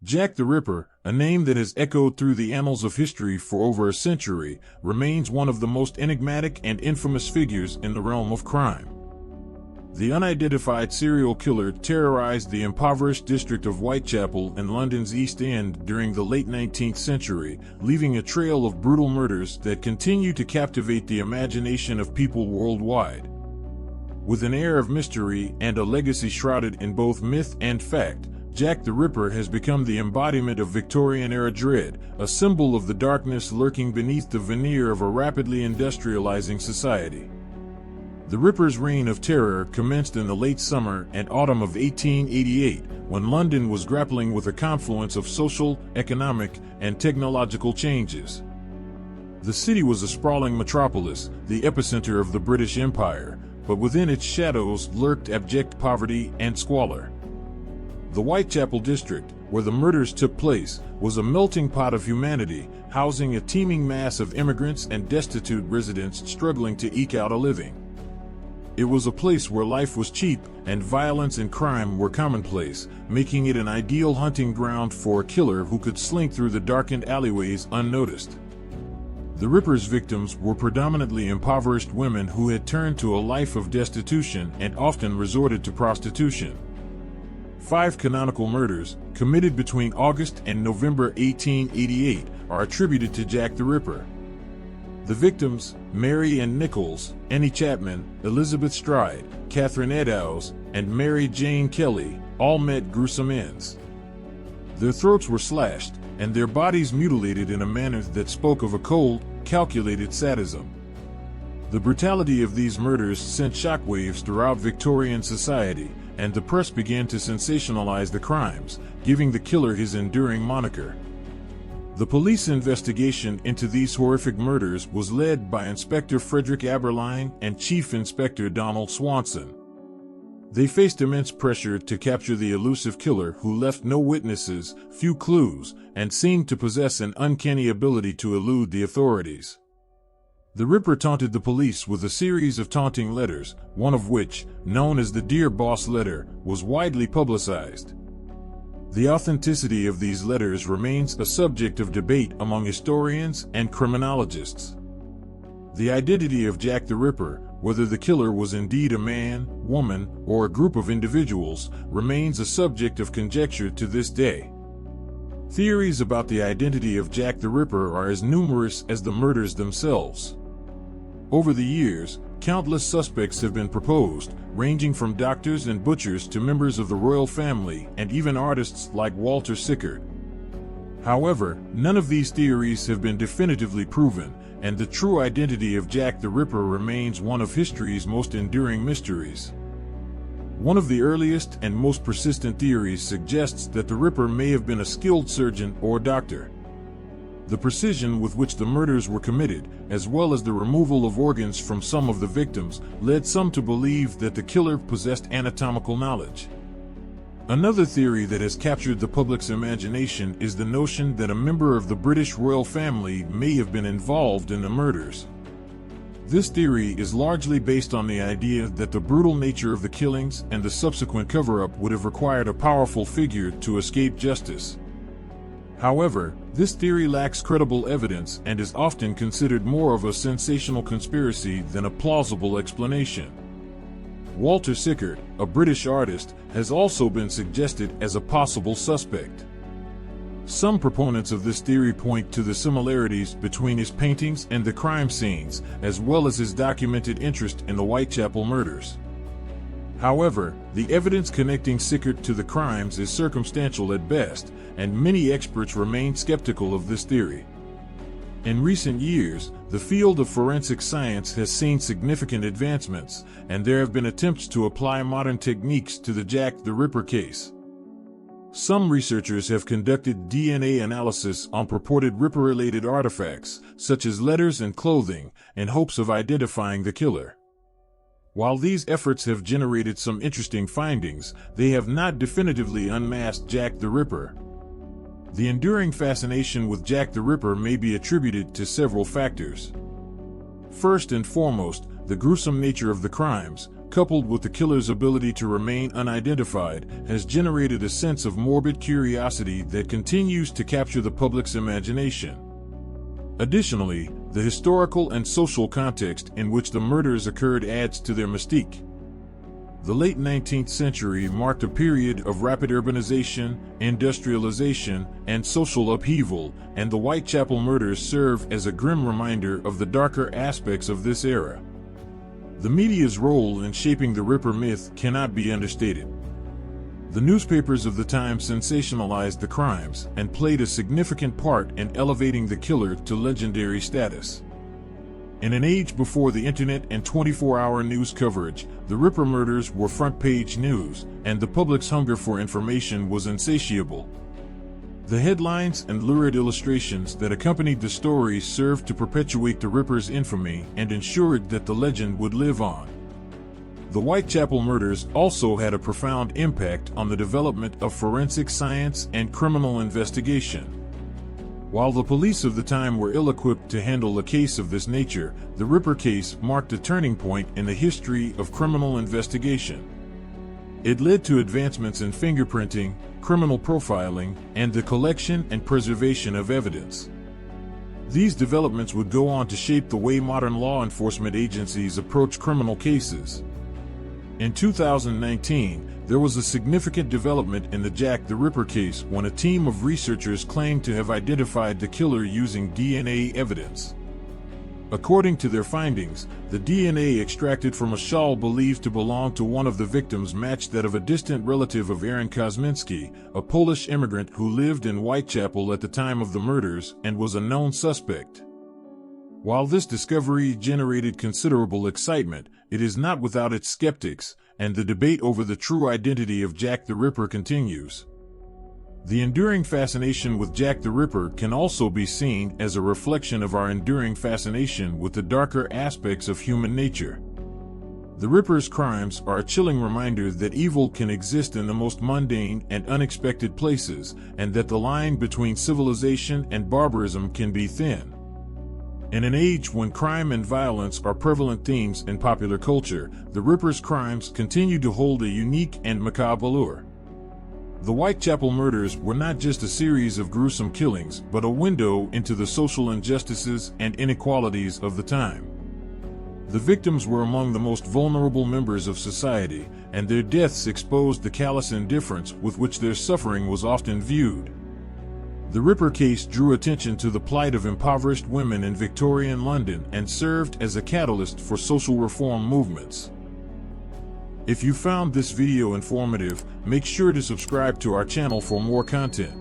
Jack the Ripper, a name that has echoed through the annals of history for over a century, remains one of the most enigmatic and infamous figures in the realm of crime. The unidentified serial killer terrorized the impoverished district of Whitechapel in London's East End during the late 19th century, leaving a trail of brutal murders that continue to captivate the imagination of people worldwide. With an air of mystery and a legacy shrouded in both myth and fact, Jack the Ripper has become the embodiment of Victorian-era dread, a symbol of the darkness lurking beneath the veneer of a rapidly industrializing society. The Ripper's reign of terror commenced in the late summer and autumn of 1888, when London was grappling with a confluence of social, economic, and technological changes. The city was a sprawling metropolis, the epicenter of the British Empire, but within its shadows lurked abject poverty and squalor. The Whitechapel district, where the murders took place, was a melting pot of humanity, housing a teeming mass of immigrants and destitute residents struggling to eke out a living. It was a place where life was cheap and violence and crime were commonplace, making it an ideal hunting ground for a killer who could slink through the darkened alleyways unnoticed. The Ripper's victims were predominantly impoverished women who had turned to a life of destitution and often resorted to prostitution. 5 canonical murders, committed between August and November 1888, are attributed to Jack the Ripper. The victims, Mary Ann Nichols, Annie Chapman, Elizabeth Stride, Catherine Eddowes, and Mary Jane Kelly, all met gruesome ends. Their throats were slashed, and their bodies mutilated in a manner that spoke of a cold, calculated sadism. The brutality of these murders sent shockwaves throughout Victorian society, and the press began to sensationalize the crimes, giving the killer his enduring moniker. The police investigation into these horrific murders was led by Inspector Frederick Aberline and Chief Inspector Donald Swanson. They faced immense pressure to capture the elusive killer who left no witnesses, few clues, and seemed to possess an uncanny ability to elude the authorities. The Ripper taunted the police with a series of taunting letters, one of which, known as the Dear Boss letter, was widely publicized. The authenticity of these letters remains a subject of debate among historians and criminologists. The identity of Jack the Ripper, whether the killer was indeed a man, woman, or a group of individuals, remains a subject of conjecture to this day. Theories about the identity of Jack the Ripper are as numerous as the murders themselves. Over the years, countless suspects have been proposed, ranging from doctors and butchers to members of the royal family and even artists like Walter Sickert. However, none of these theories have been definitively proven, and the true identity of Jack the Ripper remains one of history's most enduring mysteries. One of the earliest and most persistent theories suggests that the Ripper may have been a skilled surgeon or doctor. The precision with which the murders were committed, as well as the removal of organs from some of the victims, led some to believe that the killer possessed anatomical knowledge. Another theory that has captured the public's imagination is the notion that a member of the British royal family may have been involved in the murders. This theory is largely based on the idea that the brutal nature of the killings and the subsequent cover-up would have required a powerful figure to escape justice. However, this theory lacks credible evidence and is often considered more of a sensational conspiracy than a plausible explanation. Walter Sickert, a British artist, has also been suggested as a possible suspect. Some proponents of this theory point to the similarities between his paintings and the crime scenes, as well as his documented interest in the Whitechapel murders. However, the evidence connecting Sickert to the crimes is circumstantial at best, and many experts remain skeptical of this theory. In recent years, the field of forensic science has seen significant advancements, and there have been attempts to apply modern techniques to the Jack the Ripper case. Some researchers have conducted DNA analysis on purported Ripper-related artifacts, such as letters and clothing, in hopes of identifying the killer. While these efforts have generated some interesting findings, they have not definitively unmasked Jack the Ripper. The enduring fascination with Jack the Ripper may be attributed to several factors. First and foremost, the gruesome nature of the crimes, coupled with the killer's ability to remain unidentified, has generated a sense of morbid curiosity that continues to capture the public's imagination. Additionally, the historical and social context in which the murders occurred adds to their mystique. The late 19th century marked a period of rapid urbanization, industrialization, and social upheaval, and the Whitechapel murders serve as a grim reminder of the darker aspects of this era. The media's role in shaping the Ripper myth cannot be understated. The newspapers of the time sensationalized the crimes and played a significant part in elevating the killer to legendary status. In an age before the internet and 24-hour news coverage, the Ripper murders were front-page news, and the public's hunger for information was insatiable. The headlines and lurid illustrations that accompanied the stories served to perpetuate the Ripper's infamy and ensured that the legend would live on. The Whitechapel murders also had a profound impact on the development of forensic science and criminal investigation. While the police of the time were ill-equipped to handle a case of this nature, the Ripper case marked a turning point in the history of criminal investigation. It led to advancements in fingerprinting, criminal profiling, and the collection and preservation of evidence. These developments would go on to shape the way modern law enforcement agencies approach criminal cases. In 2019, there was a significant development in the Jack the Ripper case when a team of researchers claimed to have identified the killer using DNA evidence. According to their findings, the DNA extracted from a shawl believed to belong to one of the victims matched that of a distant relative of Aaron Kosminski, a Polish immigrant who lived in Whitechapel at the time of the murders and was a known suspect. While this discovery generated considerable excitement, it is not without its skeptics, and the debate over the true identity of Jack the Ripper continues. The enduring fascination with Jack the Ripper can also be seen as a reflection of our enduring fascination with the darker aspects of human nature. The Ripper's crimes are a chilling reminder that evil can exist in the most mundane and unexpected places, and that the line between civilization and barbarism can be thin. In an age when crime and violence are prevalent themes in popular culture, the Ripper's crimes continue to hold a unique and macabre allure. The Whitechapel murders were not just a series of gruesome killings, but a window into the social injustices and inequalities of the time. The victims were among the most vulnerable members of society, and their deaths exposed the callous indifference with which their suffering was often viewed. The Ripper case drew attention to the plight of impoverished women in Victorian London and served as a catalyst for social reform movements. If you found this video informative, make sure to subscribe to our channel for more content.